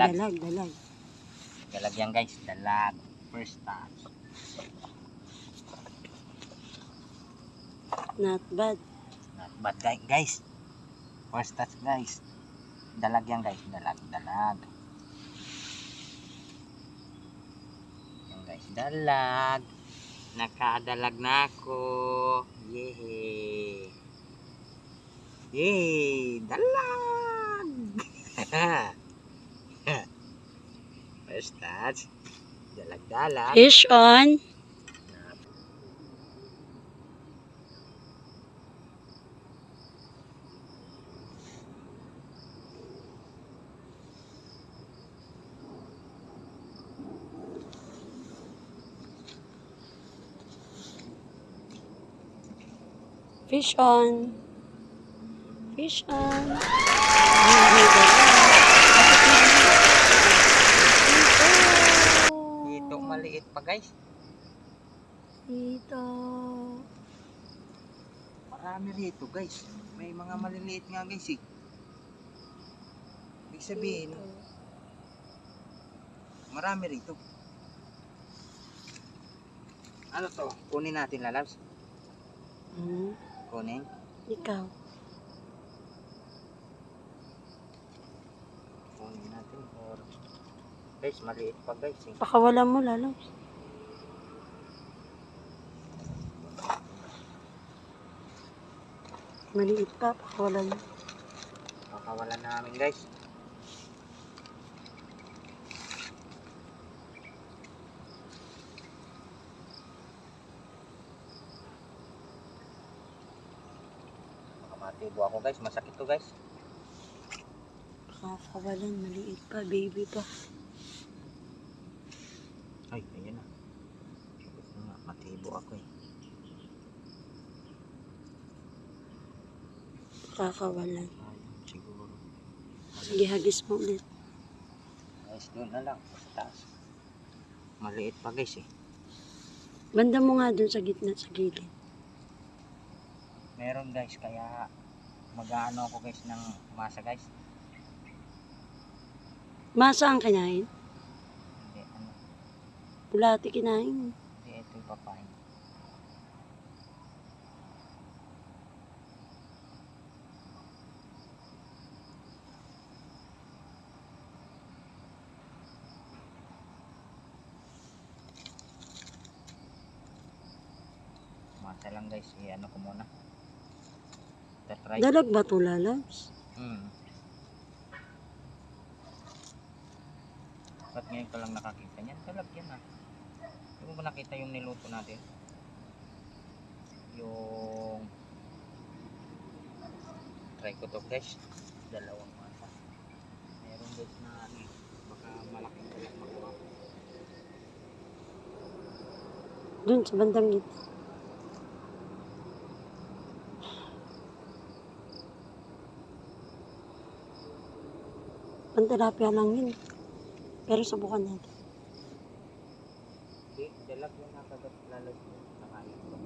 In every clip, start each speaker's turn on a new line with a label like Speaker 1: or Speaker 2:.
Speaker 1: Dalag.
Speaker 2: Dalag yan guys, dalag. First touch.
Speaker 1: Not bad.
Speaker 2: Not bad guys. First touch guys. Dalag yan guys, dalag. Yan guys, dalag. Nakadalag na ako. Yay! Yay! Dalag! First touch. Dalag.
Speaker 1: Fish on. Fish on.
Speaker 2: Ito maliit pa guys.
Speaker 1: Ito.
Speaker 2: Marami rito guys. May mga maliliit nga guys eh. Ibig sabihin, marami rito. Ano to? Kunin natin lalabs. Kunin.
Speaker 1: Ikaw.
Speaker 2: Kunin natin. Or... Guys, maliit pa guys eh.
Speaker 1: Pakawalan mo lalo. Maliit pa, pakawalan mo.
Speaker 2: Pakawalan namin guys. Matibo ako guys, masakit to guys.
Speaker 1: Pakawalan, maliit pa, baby pa.
Speaker 2: Ay, ayan na. Matibo ako eh.
Speaker 1: Kakawalan.
Speaker 2: Ay, siguro.
Speaker 1: Sige, hagis mo ulit.
Speaker 2: Guys, doon na lang. Sa taas. Maliit pa guys eh.
Speaker 1: Banda mo nga doon sa gitna, sa gilid.
Speaker 2: Meron guys, kaya mag-aano ako guys ng masa guys.
Speaker 1: Masa ang kinain?
Speaker 2: Hindi, ano.
Speaker 1: Bulati kinain.
Speaker 2: Hindi, ito ipapain. Masa lang guys, i-ano ko muna. Try.
Speaker 1: Dalag ba ito, lalabs?
Speaker 2: Ba't ngayon ko lang nakakita niyan? Dalag yan ah. Hindi mo ba nakita yung niluto natin? Yung try ko to guys. Dalawang masa. Meron guys na ano eh. Baka malaking dalag makuha.
Speaker 1: Doon sa bandang gitna. Pantilapia lang yun. Pero subukan natin.
Speaker 2: Hindi, dalag yung nakagat lalag yun. Nakain ko.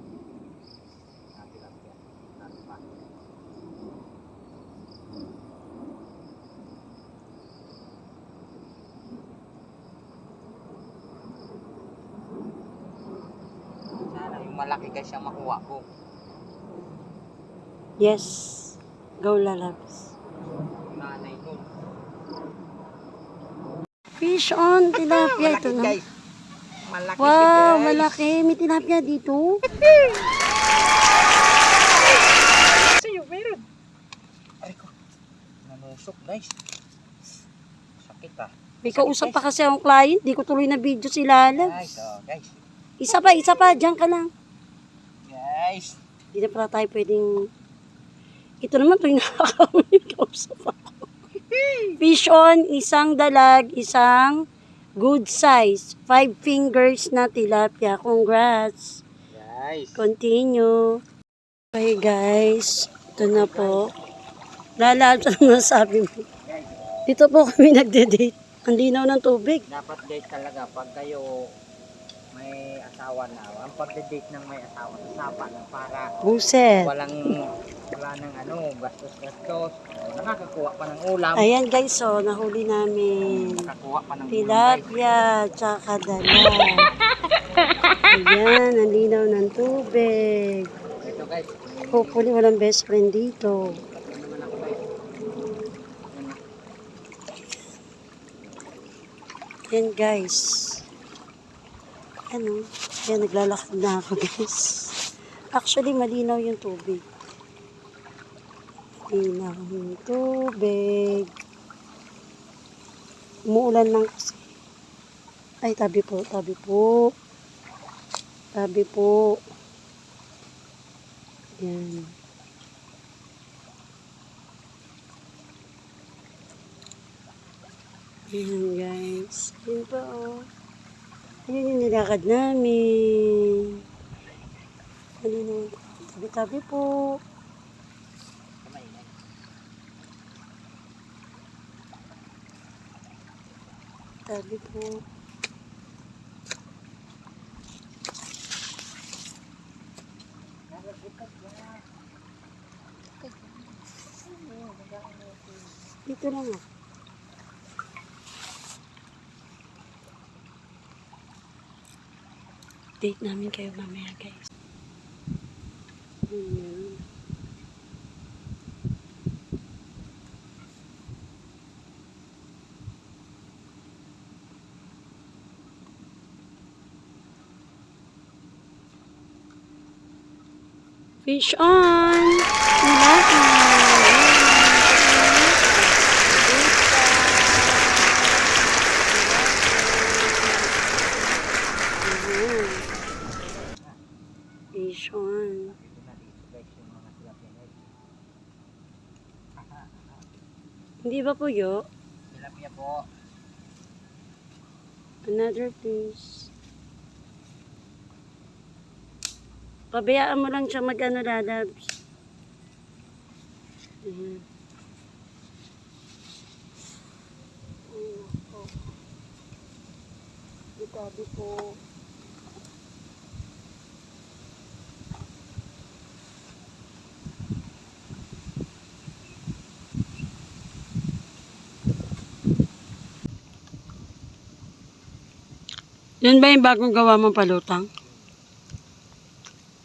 Speaker 2: Natilapia. Natipa. Sana yung malaki guys yung makuha ko.
Speaker 1: Yes. Go, lalabs.
Speaker 2: Yung nanay nun.
Speaker 1: Fish on, tilapia ito
Speaker 2: Malaki
Speaker 1: na.
Speaker 2: guys. Malaki
Speaker 1: Wow,
Speaker 2: guys.
Speaker 1: malaki. May tilapia dito.
Speaker 2: Sa'yo, meron. Ay ko. Nanusok guys. Sakit ah.
Speaker 1: May kausap pa kasi akong client. Di ko tuloy na video si lalabs.
Speaker 2: Guys, oh guys.
Speaker 1: Isa pa. Diyan ka lang.
Speaker 2: Guys.
Speaker 1: Hindi na pala tayo pwedeng... Ito naman, tuwing nakakawin, kausap ako. Fish on, isang dalag, isang good size. 5 fingers na tilapia. Congrats.
Speaker 2: Guys.
Speaker 1: Continue. Okay guys, ito na po. Lalabs, ano sabi mo? Dito po kami nagde-date. Ang linaw ng tubig.
Speaker 2: Dapat guys talaga pag kayo may asawa na, ang pagde-date ng may asawa sa sapa na para
Speaker 1: Buset.
Speaker 2: wala nang gastos-gastos. Nakakakuha pa ng ulam.
Speaker 1: Ayan guys, so nahuli namin.
Speaker 2: Nakakuha pa ng ulam guys.
Speaker 1: Tilapia, tsaka dalag. Ayan, ang linaw ng tubig.
Speaker 2: Ito guys.
Speaker 1: Hopefully walang best friend dito.
Speaker 2: Ano naman ako guys.
Speaker 1: Ayan guys. Ano? Ayan, naglalakad na ako guys. Actually, malinaw yung tubig. Malinaw yung tubig. Umuulan lang kasi. Ay, tabi po, tabi po. Tabi po. Ayan. Ayan guys. Ayan pa oh. Ayan yung nilakad namin. Malinaw. Tabi-tabi po. Tabi po. Dito lang ah. Date namin kayo mamaya guys. Ayan. Fish on! Fish on. Hindi ba po yo?
Speaker 2: Tilapia po.
Speaker 1: Another fish. Pabayaan mo lang siya mag-ano lalabs. Ayan. Ayan po. Itabi po. Yun ba yung bagong gawa mong palutang?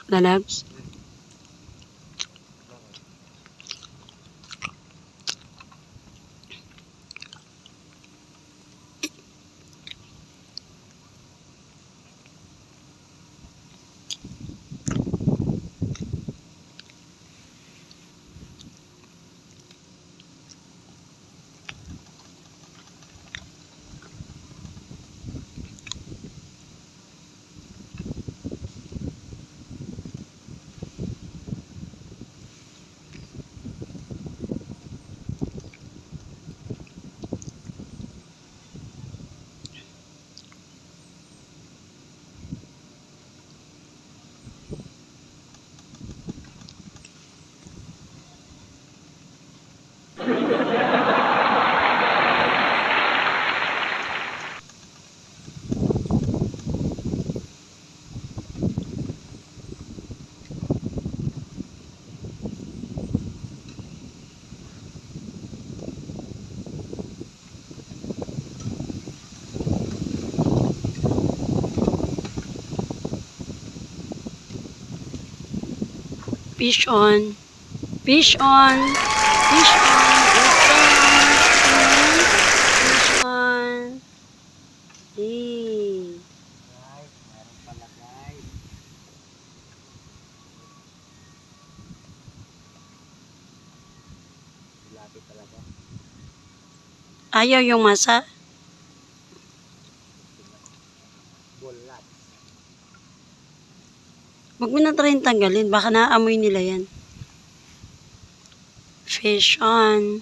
Speaker 1: Lalabs? Fish on. Fish on. Fish on. Fish on. Hey.
Speaker 2: Guys, meron pala guys. Tilapia talaga.
Speaker 1: Ayaw yung masa.
Speaker 2: Bulat.
Speaker 1: Huwag mo na try tanggalin. Baka naamoy nila yan. Fish on.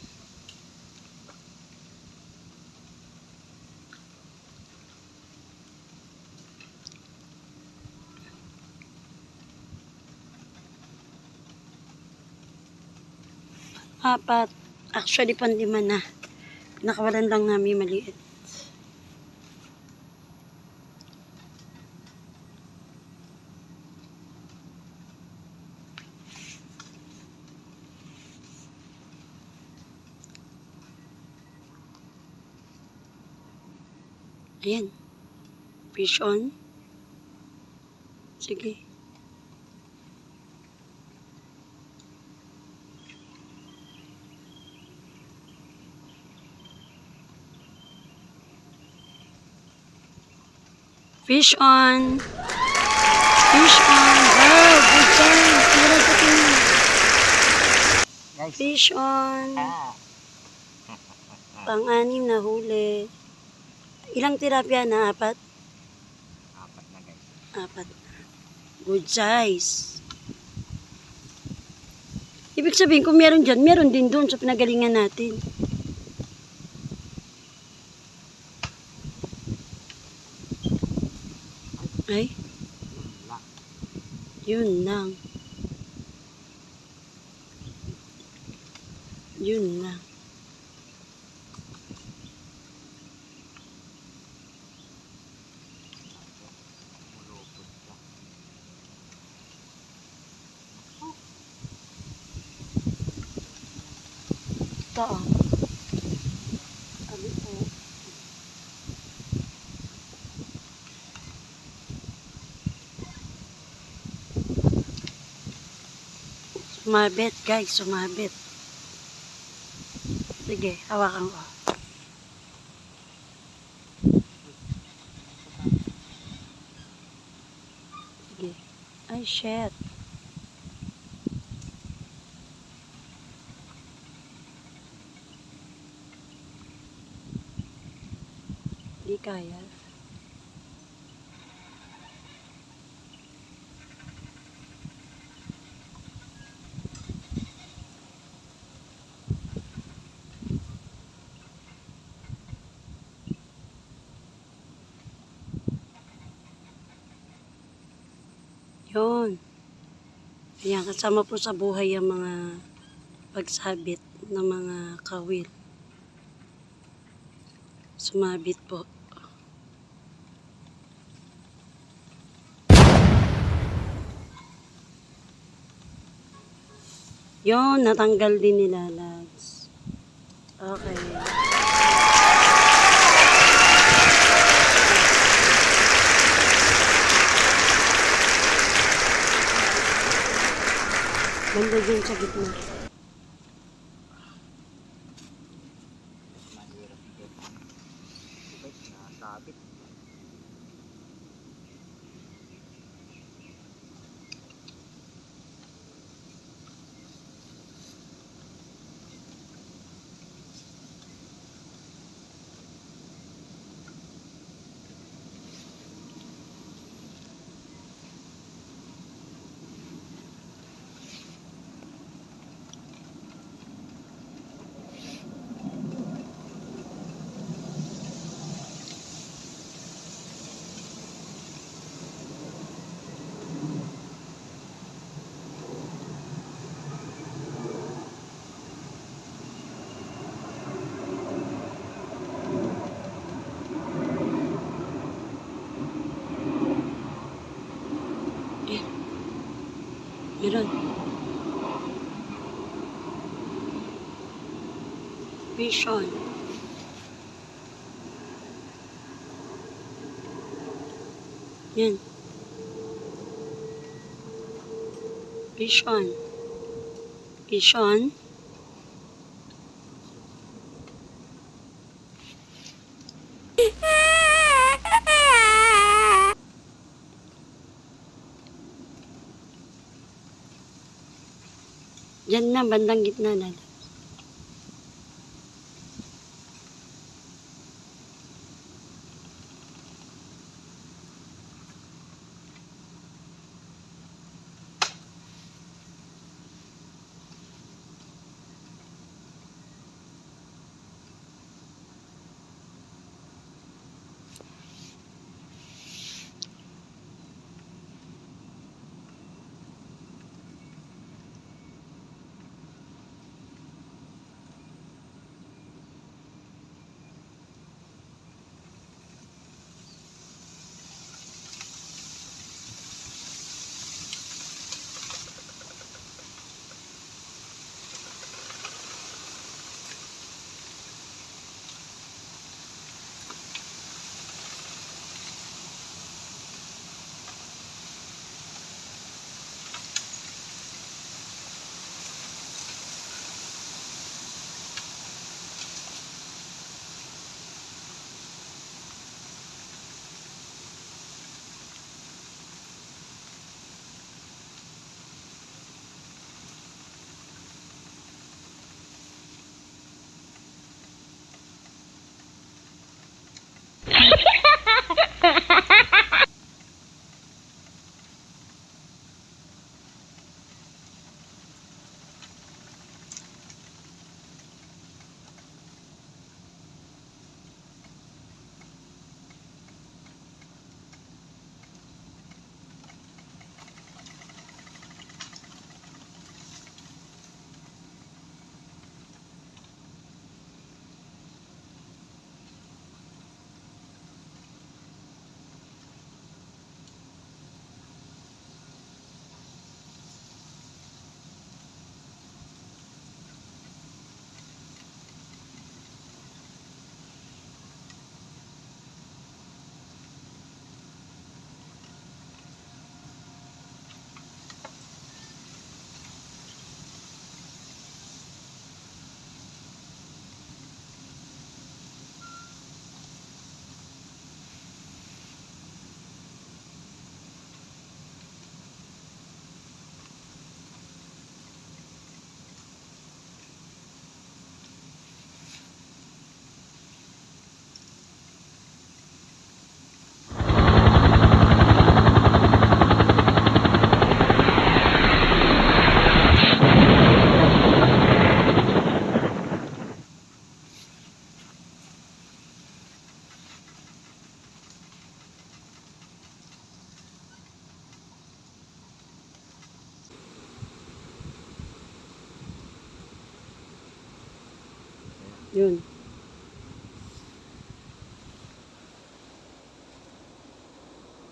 Speaker 1: Apat. Actually, 5 na. Nakawalan lang namin maliit. Ayan. Fish on. Sige. Fish on. Fish on. Wow, good chance. Meron pa tingin.
Speaker 2: Guys.
Speaker 1: Fish on.
Speaker 2: Ah.
Speaker 1: Pang-anim na huli. Ilang tilapia na? Apat?
Speaker 2: Apat na guys.
Speaker 1: Apat. Good size. Ibig sabihin, kung meron dyan, meron din doon sa pinagalingan natin. Ay,
Speaker 2: Wala.
Speaker 1: yun lang. Yun lang.
Speaker 2: Mulupot ka.
Speaker 1: Ito oh. Sabi ko. Sumabit guys, sumabit. Sige, hawakan ko. Sige. Ay, shit. Di kaya. Yun. Ayan, kasama po sa buhay ang mga pagsabit ng mga kawil. Sumabit po. Yun, natanggal din nila, lads. Okay. Banda dyan sa gitna.
Speaker 2: Mahirap din. Guys, nasabit.
Speaker 1: Meron. Fish on. Yan. Fish on. Fish on. Yan na, bandang gitna na. Yun.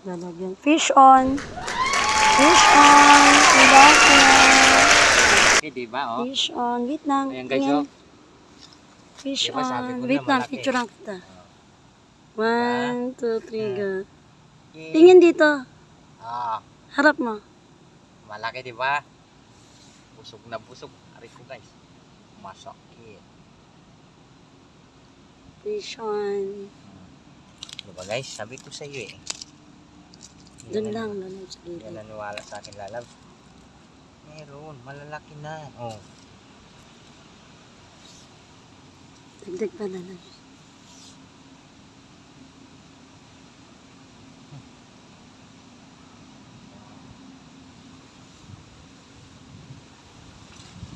Speaker 1: Lalagyan. Fish on. Fish on. Tilapia.
Speaker 2: Okay, diba, oh?
Speaker 1: Fish on. Wait lang.
Speaker 2: Ayan guys,
Speaker 1: Tingin.
Speaker 2: oh.
Speaker 1: Fish
Speaker 2: Diba, sabi ko
Speaker 1: on.
Speaker 2: na,
Speaker 1: Wait lang.
Speaker 2: malaki.
Speaker 1: Picturean kita.
Speaker 2: Oh.
Speaker 1: 1, 2, 3, go.
Speaker 2: Okay.
Speaker 1: Tingin dito.
Speaker 2: Ah,
Speaker 1: Harap mo.
Speaker 2: malaki, diba? Busog na busog. Aray ko, guys. Masakit.
Speaker 1: Fish on.
Speaker 2: Diba, guys? Sabi ko sa iyo, eh.
Speaker 1: Doon lang. Doon sa
Speaker 2: Hindi
Speaker 1: gilid.
Speaker 2: ka naniwala sa akin, lalab. Meron. Malalaki na. Oh.
Speaker 1: Dagdag pa na lang.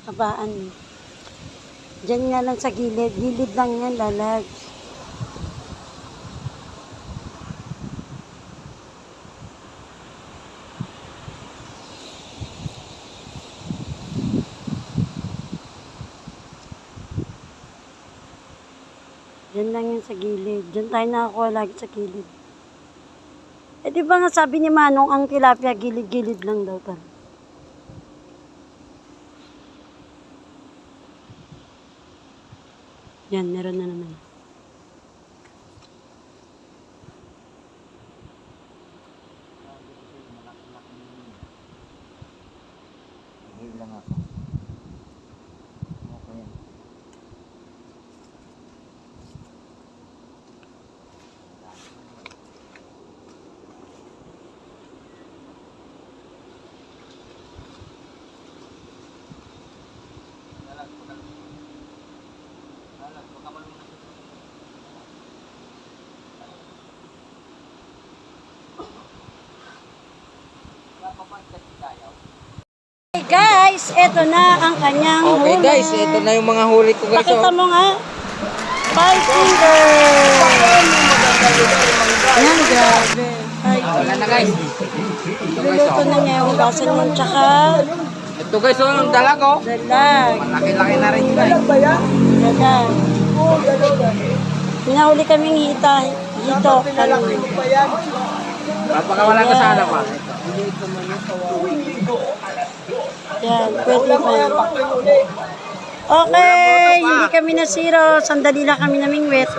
Speaker 1: Habaan. Diyan nga lang sa gilid. Gilid lang yan, lalag. Diyan lang yan sa gilid. Diyan tayo nakakuha lagi sa gilid. Eh di ba nga sabi ni Manong ang tilapia gilid-gilid lang daw pa. Yan, meron na naman.
Speaker 2: Hihil lang ako. Okay yan.
Speaker 1: Hey guys, eto na ang kanyang
Speaker 2: Okay,
Speaker 1: huli.
Speaker 2: guys. Ito na yung mga huli ko, guys.
Speaker 1: Pakita
Speaker 2: Oh.
Speaker 1: mo nga. 5 fingers. Yan, grabe. Ay,
Speaker 2: Wala na, guys. Ito, guys,
Speaker 1: Luluto
Speaker 2: oh.
Speaker 1: na niya yung hugasan mo tsaka
Speaker 2: Ito, guys, oh. Ang dalag, oh.
Speaker 1: dalag.
Speaker 2: Malaki-laki na rin, guys.
Speaker 1: Dalag. Pinahuli kaming hito. Kanina.
Speaker 2: Papakawala ka sana pa.
Speaker 1: Yan, pwede pa yan. Okay, hindi kami nasiro. Sandali lang kami naming wet.